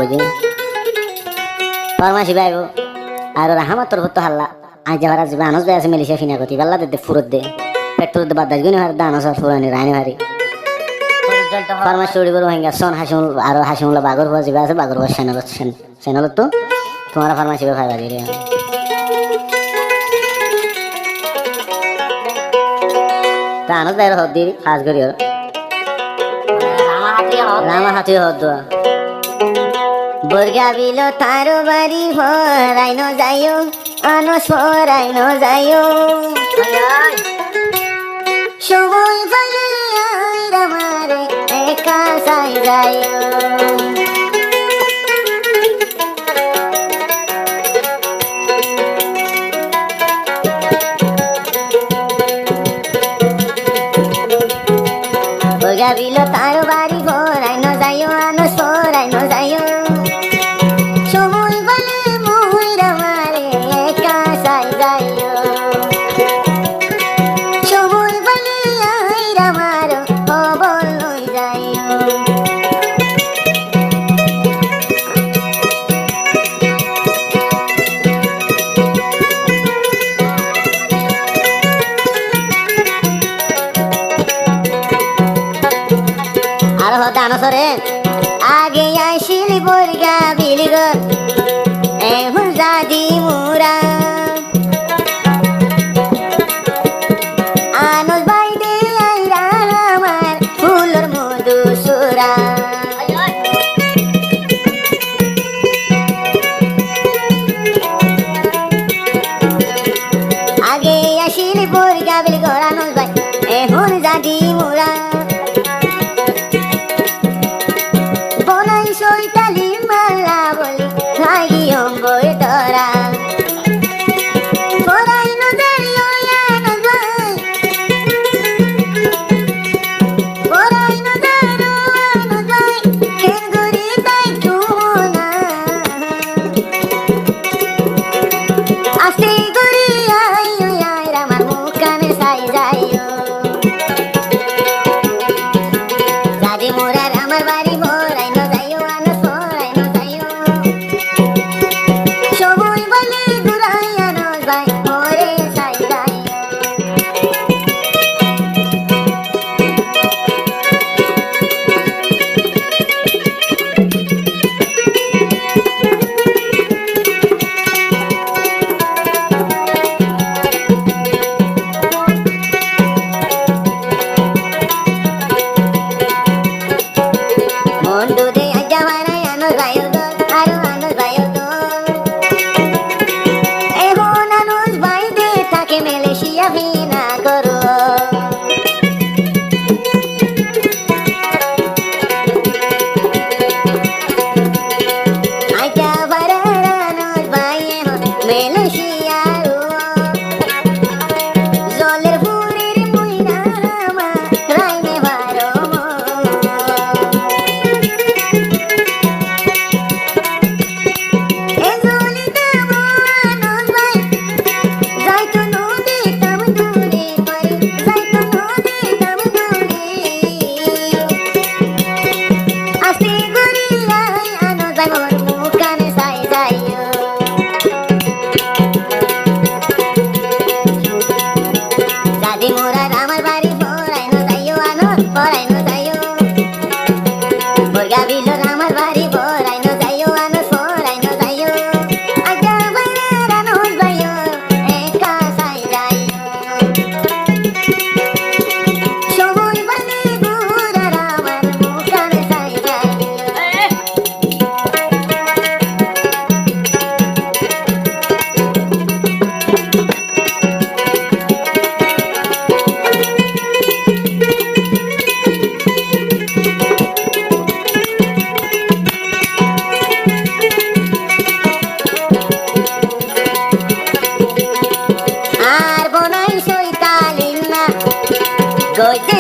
বুঝি ফরমাসি বাইব আর ওরা আমার তোর তো হাল্লা আজ যাবার আসবে আনস ভাই আছে মেলিশা ফিনা কতি বেলা দে ফুরত দে পেট্রোল দে বাদ গুনি হার দানস আর ফুরানি রাইনি হারি ফরমাসি উড়ি বড় হইঙ্গা সন হাসিমুল আর হাসিমুল্লাহ বাগর হওয়া যাবে আছে বাগর হওয়া চ্যানেল তো তোমার ফার্মাসি বে ফাইবা দিলে তা আনস ভাই হদ দি খাস করি রামা হাতি হদ বর্গা বিল তারো বাড়ি হরাই ন যাইও আনস হরাই ন যাইও সময় পাইলে আমারে একা সাই যাইও বর্গা বিল তারো বাড়ি হরাই ন যাইও আনস হরাই ন যাইও সময় বলে মুইরা মারে একা সাই যাইও সময় বলে আইরা মারো খবর লই যাইও আর হতে আনসরে আগে আইসিলি বর্গা বিলিগর এখন জাদি মুরা আনস বাইদে আইরা আমার ফুলর মধু সুরা আগে আইসিলি বর্গা বিলিগর আনস বাই এখন জাদি মুরা সৈতালি মালা বলি খাই অঙ্গই ধরা পরাই নজরিও আনস ভাই পরাই নজরিও আনস ভাই কেন গরি তাই তুনা আস্তে গরি আইও আইরা আমার মুখ কানে সাই যাইও দাদি মোরার আমার বাড়ি ভরাই ন যাইও আনস ভরাই ন যাইও সময় বলে ঘুরাই আনস ভাই মোরে সাই যাইও বন্ধু দে আজ বানাই আনস ভাইও তো আরো আনস ভাইও তো এখন আনস ভাই দে থাকে মেলেশিয়া ভিনা করো আইটা বারার আনস ভাই এখন মেলেশিয়ারো জলের ফুরের মুইনা রামা রাইনে বারো দাদি মোরার আমার বাড়ি ভরাই ন যাইও আনস ভরাই ন যাইও বর্গা বিলর আমার বাড়ি ভরাই ন যাইও আনস ভরাই ন যাইও আজা বানার আনস যাইও একা সাই যাইও সময় বলে ঘুরার আমার মুখ কানে সাই যাইও আর বনাই সৈতালিন না গইতে